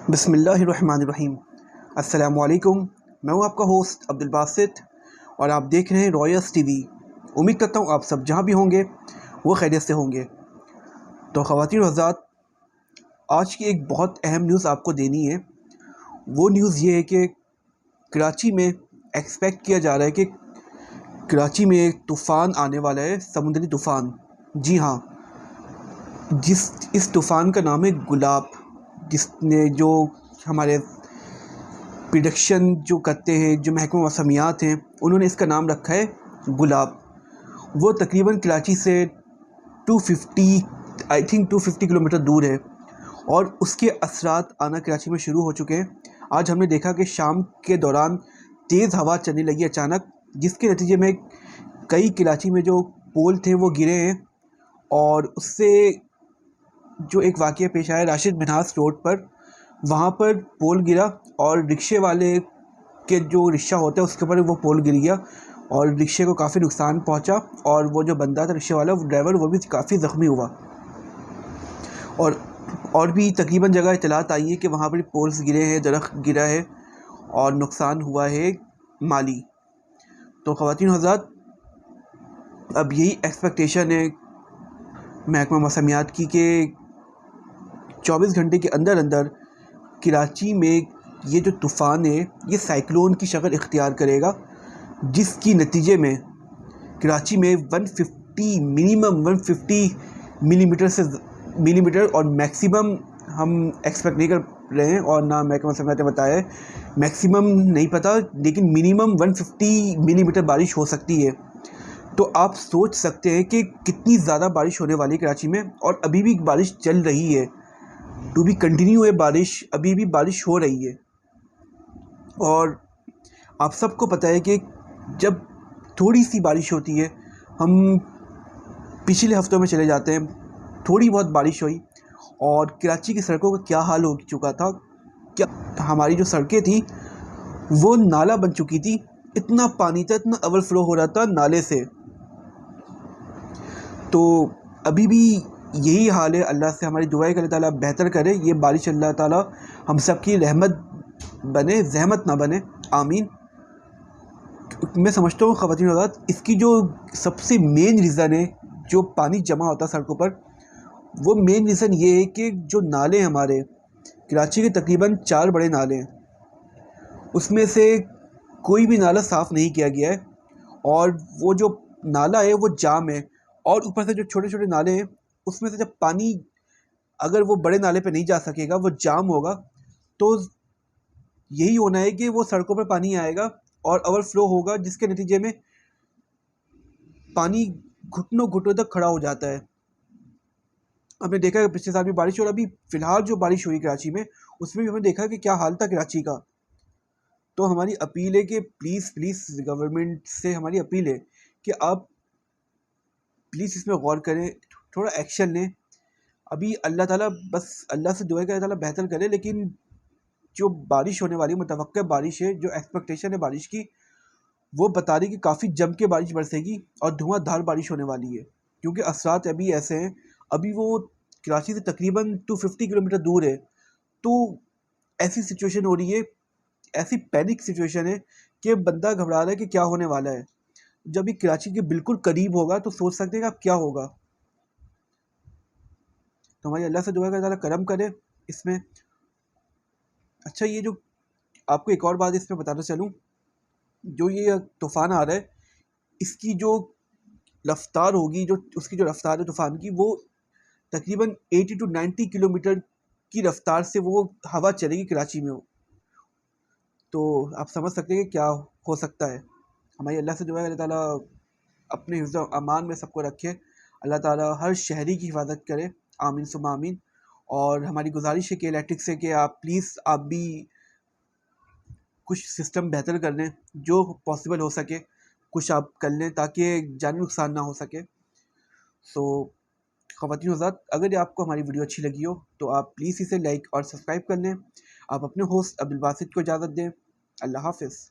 بسم اللہ الرحمن الرحیم۔ السلام علیکم، میں ہوں آپ کا ہوسٹ عبدل باسط اور آپ دیکھ رہے ہیں رائس ٹی وی۔ امید کرتا ہوں آپ سب جہاں بھی ہوں گے وہ خیریت سے ہوں گے۔ تو خواتین و حضرات، آج کی ایک بہت اہم نیوز آپ کو دینی ہے۔ وہ نیوز یہ ہے کہ کراچی میں ایکسپیکٹ کیا جا رہا ہے کہ کراچی میں ایک طوفان آنے والا ہے، سمندری طوفان۔ جی ہاں، اس طوفان کا نام ہے گلاب، جس نے جو ہمارے پریڈکشن جو کرتے ہیں، جو محکمہ موسمیات ہیں، انہوں نے اس کا نام رکھا ہے گلاب۔ وہ تقریباً کراچی سے 250 کلومیٹر دور ہے اور اس کے اثرات آنا کراچی میں شروع ہو چکے ہیں۔ آج ہم نے دیکھا کہ شام کے دوران تیز ہوا چلنے لگی اچانک، جس کے نتیجے میں کئی کراچی میں جو پول تھے وہ گرے ہیں، اور اس سے جو ایک واقعہ پیش آیا راشد منہاس روڈ پر، وہاں پر پول گرا اور رکشے والے کے جو رکشہ ہوتا ہے اس کے اوپر وہ پول گر گیا اور رکشے کو کافی نقصان پہنچا، اور وہ جو بندہ تھا رکشے والا، وہ ڈرائیور، وہ بھی کافی زخمی ہوا۔ اور بھی تقریباً جگہ اطلاعات آئی ہے کہ وہاں پر پولز گرے ہیں، درخت گرا ہے اور نقصان ہوا ہے مالی۔ تو خواتین و حضرات، اب یہی ایکسپیکٹیشن ہے محکمہ موسمیات کی کہ 24 گھنٹے کے اندر اندر کراچی میں یہ جو طوفان ہے یہ سائیکلون کی شکل اختیار کرے گا، جس کی نتیجے میں کراچی میں 150 ملی میٹر اور میکسیمم ہم ایکسپیکٹ نہیں کر رہے ہیں، اور نہ محکمہ موسمیات نے بتایا ہے، میکسیمم نہیں پتہ، لیکن منیمم 150 ملی میٹر بارش ہو سکتی ہے۔ تو آپ سوچ سکتے ہیں کہ کتنی زیادہ بارش ہونے والی ہے کراچی میں، اور ابھی بھی بارش چل رہی ہے، ٹو بی کنٹینیو ہے بارش، ابھی بھی بارش ہو رہی ہے۔ اور آپ سب کو پتہ ہے کہ جب تھوڑی سی بارش ہوتی ہے، ہم پچھلے ہفتوں میں چلے جاتے ہیں، تھوڑی بہت بارش ہوئی اور کراچی کی سڑکوں کا کیا حال ہو چکا تھا، کیا ہماری جو سڑکیں تھیں وہ نالہ بن چکی تھی، اتنا پانی تھا، اتنا اوور فلو ہو رہا تھا نالے سے۔ تو ابھی بھی یہی حال ہے۔ اللہ سے ہماری دعا ہے کہ اللہ تعالیٰ بہتر کرے، یہ بارش اللہ تعالیٰ ہم سب کی رحمت بنے، زحمت نہ بنے، آمین۔ میں سمجھتا ہوں خواتین و حضرات، اس کی جو سب سے مین ریزن ہے جو پانی جمع ہوتا ہے سڑکوں پر، وہ مین ریزن یہ ہے کہ جو نالے ہمارے کراچی کے تقریباً 4 بڑے نالے ہیں، اس میں سے کوئی بھی نالہ صاف نہیں کیا گیا ہے، اور وہ جو نالہ ہے وہ جام ہے، اور اوپر سے جو چھوٹے چھوٹے نالے ہیں اس میں سے جب پانی اگر وہ بڑے نالے پہ نہیں جا سکے گا، وہ جام ہوگا، تو یہی ہونا ہے کہ وہ سڑکوں پر پانی آئے گا اور اوور فلو ہوگا، جس کے نتیجے میں پانی گھٹنوں تک کھڑا ہو جاتا ہے۔ ہم نے دیکھا کہ پچھلے سال بھی بارش، اور ابھی فی الحال جو بارش ہوئی کراچی میں، اس میں بھی ہم نے دیکھا کہ کیا حال تھا کراچی کا۔ تو ہماری اپیل ہے کہ پلیز گورنمنٹ سے ہماری اپیل ہے کہ آپ پلیز اس میں غور کریں، تھوڑا ایکشن لیں۔ ابھی اللہ تعالیٰ، بس اللہ سے دعا ہے کہ اللہ تعالیٰ بہتر کرے، لیکن جو بارش ہونے والی متوقع بارش ہے، جو ایکسپیکٹیشن ہے بارش کی، وہ بتا رہی کہ کافی جم کے بارش برسے گی اور دھواں دھار بارش ہونے والی ہے، کیونکہ اثرات ابھی ایسے ہیں۔ ابھی وہ کراچی سے تقریباً 250 کلومیٹر دور ہے، تو ایسی سچویشن ہو رہی ہے، ایسی پینک سچویشن ہے کہ بندہ گھبرا رہا ہے کہ کیا ہونے والا ہے۔ جب یہ کراچی کے بالکل قریب ہوگا تو سوچ سکتے ہیں کہ اب کیا ہوگا۔ تو ہماری اللہ سے دعا ہے کہ اللہ تعالیٰ کرم کرے اس میں۔ اچھا، یہ جو آپ کو ایک اور بات اس میں بتانا چلوں، جو یہ طوفان آ رہا ہے، اس کی جو رفتار ہوگی، جو اس کی جو رفتار ہے طوفان کی، وہ تقریباً 80 to 90 کلومیٹر کی رفتار سے وہ ہوا چلے گی کراچی میں۔ تو آپ سمجھ سکتے ہیں کہ کیا ہو سکتا ہے۔ ہماری اللہ سے دعا ہے اللہ تعالیٰ اپنے حفظ و امان میں سب کو رکھے، اللہ تعالیٰ ہر شہری کی حفاظت کرے، آمین ثم آمین۔ اور ہماری گزارش ہے کہ الیکٹرک سے کہ آپ پلیز آپ بھی کچھ سسٹم بہتر کر لیں، جو پاسبل ہو سکے کچھ آپ کر لیں تاکہ جانی نقصان نہ ہو سکے۔ سو خواتین و حضرات، اگر آپ کو ہماری ویڈیو اچھی لگی ہو تو آپ پلیز اسے لائک اور سبسکرائب کر لیں۔ آپ اپنے ہوسٹ عبدالباسط کو اجازت دیں۔ اللہ حافظ۔